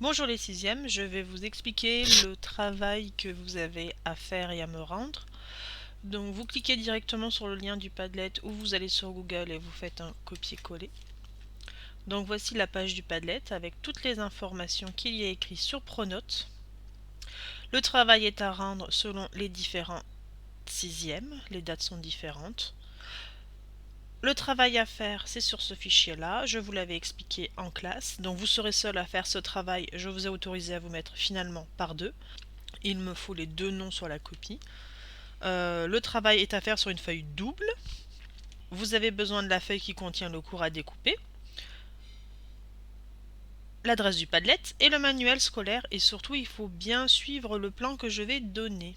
Bonjour les sixièmes, je vais vous expliquer le travail que vous avez à faire et à me rendre. Donc vous cliquez directement sur le lien du Padlet ou vous allez sur Google et vous faites un copier-coller. Donc voici la page du Padlet avec toutes les informations qu'il y a écrites sur Pronote. Le travail est à rendre selon les différents sixièmes, les dates sont différentes. Le travail à faire, c'est sur ce fichier-là. Je vous l'avais expliqué en classe. Donc vous serez seul à faire ce travail. Je vous ai autorisé à vous mettre finalement par deux. Il me faut les deux noms sur la copie. Le travail est à faire sur une feuille double. Vous avez besoin de la feuille qui contient le cours à découper, l'adresse du Padlet et le manuel scolaire. Et surtout, il faut bien suivre le plan que je vais donner.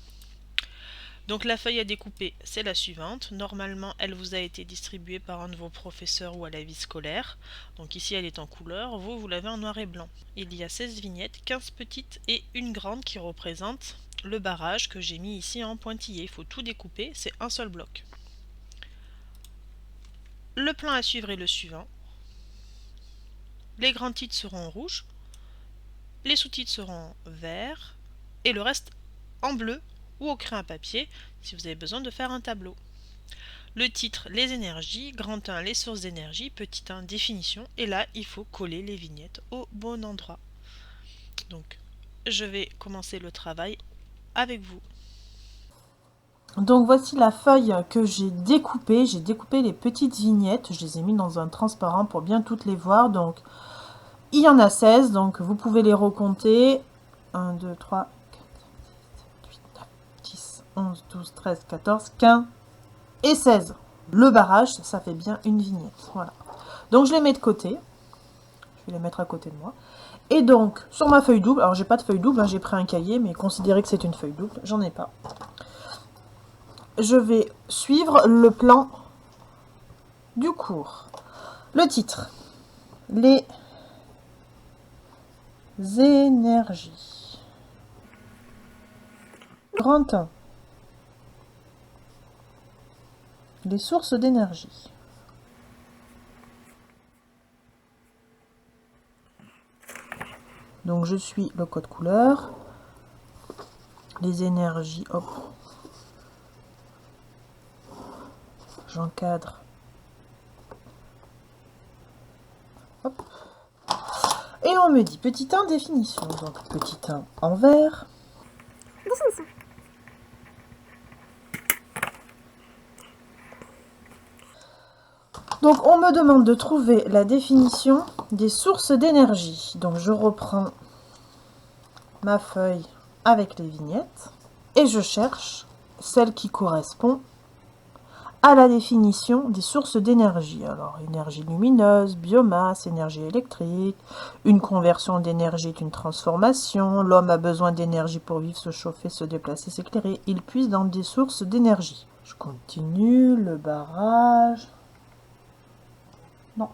Donc la feuille à découper, c'est la suivante. Normalement, elle vous a été distribuée par un de vos professeurs ou à la vie scolaire. Donc ici, elle est en couleur. Vous l'avez en noir et blanc. Il y a 16 vignettes, 15 petites et une grande qui représente le barrage que j'ai mis ici en pointillé. Il faut tout découper, c'est un seul bloc. Le plan à suivre est le suivant. Les grands titres seront en rouge, les sous-titres seront en vert et le reste en bleu ou au crayon à papier si vous avez besoin de faire un tableau. Le titre, les énergies, grand 1, les sources d'énergie, petit 1, définition, et là, il faut coller les vignettes au bon endroit. Donc, je vais commencer le travail avec vous. Donc voici la feuille que j'ai découpée. J'ai découpé les petites vignettes. Je les ai mis dans un transparent pour bien toutes les voir. Donc il y en a 16. Donc vous pouvez les recompter. 1, 2, 3, 4, 5, 6, 7, 8, 9, 10, 11, 12, 13, 14, 15 et 16. Le barrage, ça fait bien une vignette. Voilà. Donc je les mets de côté. Je vais les mettre à côté de moi. Et donc, sur ma feuille double, alors j'ai pas de feuille double, hein, j'ai pris un cahier, mais considérez que c'est une feuille double, j'en ai pas. Je vais suivre le plan du cours. Le titre, les énergies. Grand 1, les sources d'énergie. Donc je suis le code couleur, les énergies, hop, j'encadre, hop, et on me dit petit 1 définition, donc petit 1 en vert, Définition. donc on me demande de trouver la définition des sources d'énergie, donc je reprends ma feuille avec les vignettes et je cherche celle qui correspond à la définition des sources d'énergie. Alors, énergie lumineuse, biomasse, énergie électrique, une conversion d'énergie est une transformation, l'homme a besoin d'énergie pour vivre, se chauffer, se déplacer, s'éclairer, il puise dans des sources d'énergie. Je continue, le barrage. Non.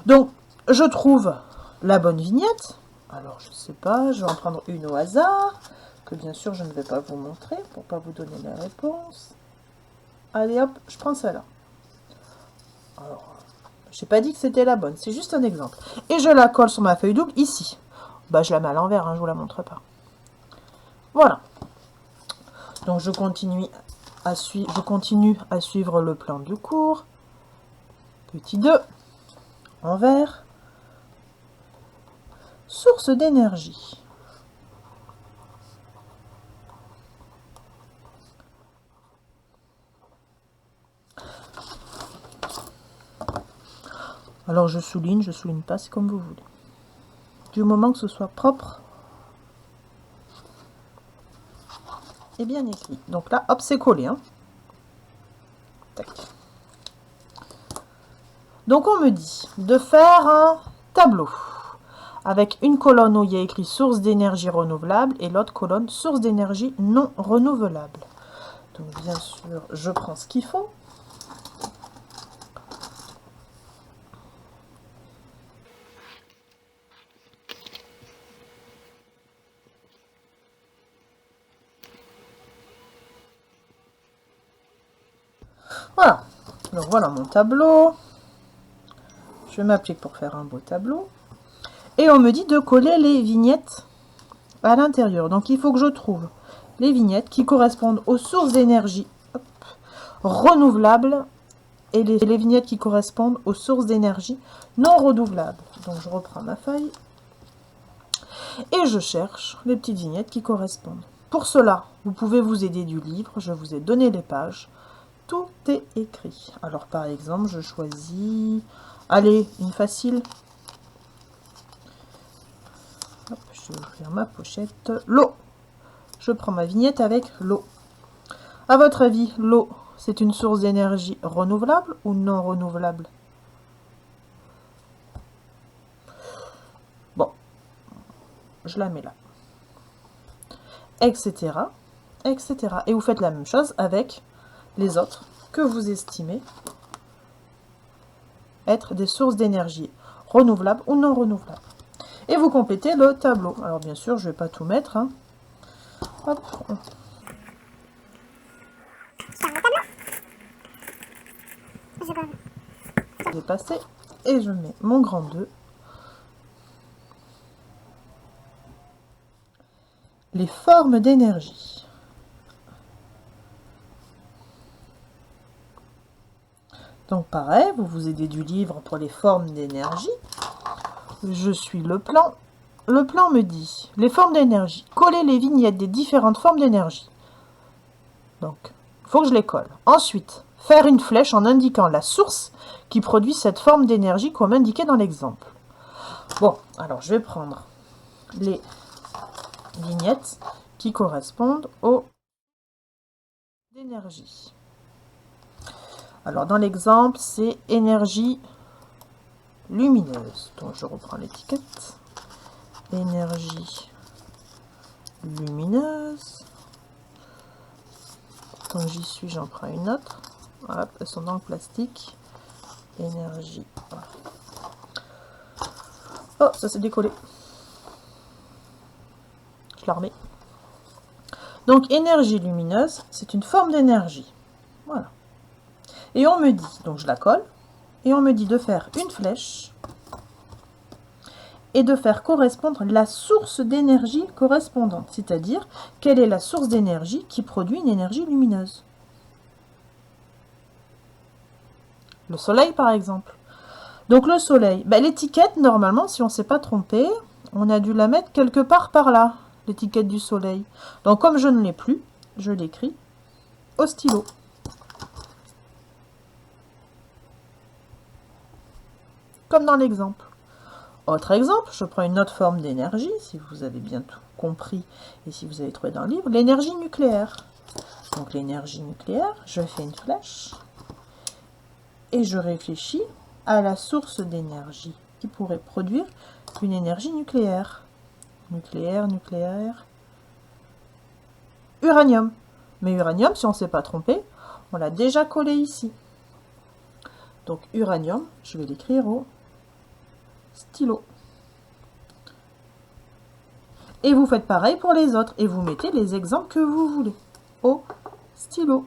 Donc, je trouve la bonne vignette. Alors, je sais pas, je vais en prendre une au hasard, que bien sûr je ne vais pas vous montrer pour pas vous donner la réponse. Allez hop, je prends celle-là. Alors, j'ai pas dit que c'était la bonne, c'est juste un exemple. Et je la colle sur ma feuille double ici. Bah, je la mets à l'envers, hein, je vous la montre pas. Voilà. Donc je continue à suivre le plan du cours. Petit 2, en vert. Source d'énergie. Alors je souligne pas, c'est comme vous voulez. Du moment que ce soit propre et bien écrit. Donc là, hop, c'est collé. Hein. Tac. Donc on me dit de faire un tableau avec une colonne où il y a écrit source d'énergie renouvelable et l'autre colonne source d'énergie non renouvelable. Donc bien sûr, je prends ce qu'il faut. Voilà. Donc voilà mon tableau. Je m'applique pour faire un beau tableau. Et on me dit de coller les vignettes à l'intérieur. Donc il faut que je trouve les vignettes qui correspondent aux sources d'énergie renouvelables et les vignettes qui correspondent aux sources d'énergie non renouvelables. Donc je reprends ma feuille et je cherche les petites vignettes qui correspondent. Pour cela, vous pouvez vous aider du livre, je vous ai donné les pages, tout est écrit. Alors par exemple, je choisis, allez, une facile. Hop, je vais ouvrir ma pochette, l'eau. Je prends ma vignette avec l'eau. À votre avis, l'eau, c'est une source d'énergie renouvelable ou non renouvelable? Bon, je la mets là. Etc. Etc. Et vous faites la même chose avec les autres que vous estimez être des sources d'énergie renouvelables ou non renouvelables. Et vous complétez le tableau. Alors bien sûr, je ne vais pas tout mettre. Hein. Hop. Je vais passer et je mets mon grand 2. Les formes d'énergie. Donc pareil, vous vous aidez du livre pour les formes d'énergie. Je suis le plan. Le plan me dit les formes d'énergie. Coller les vignettes des différentes formes d'énergie. Donc, il faut que je les colle. Ensuite, faire une flèche en indiquant la source qui produit cette forme d'énergie comme indiqué dans l'exemple. Bon, alors je vais prendre les vignettes qui correspondent aux énergies. Alors dans l'exemple, c'est énergie lumineuse. Donc je reprends l'étiquette. Énergie lumineuse. Quand j'y suis, j'en prends une autre. Hop, elles sont dans le plastique. Énergie. Voilà. Oh, ça s'est décollé. Je la remets. Donc énergie lumineuse, c'est une forme d'énergie. Voilà. Et on me dit, donc je la colle, et on me dit de faire une flèche et de faire correspondre la source d'énergie correspondante, c'est-à-dire quelle est la source d'énergie qui produit une énergie lumineuse. Le soleil par exemple. Donc le soleil, ben, l'étiquette normalement, si on ne s'est pas trompé, on a dû la mettre quelque part par là, l'étiquette du soleil. Donc comme je ne l'ai plus, je l'écris au stylo. Comme dans l'exemple. Autre exemple, je prends une autre forme d'énergie, si vous avez bien tout compris et si vous avez trouvé dans le livre, l'énergie nucléaire. Donc l'énergie nucléaire, je fais une flèche et je réfléchis à la source d'énergie qui pourrait produire une énergie nucléaire. Nucléaire, nucléaire. Uranium. Mais uranium, si on ne s'est pas trompé, on l'a déjà collé ici. Donc uranium, je vais l'écrire au stylo. Et vous faites pareil pour les autres et vous mettez les exemples que vous voulez au stylo.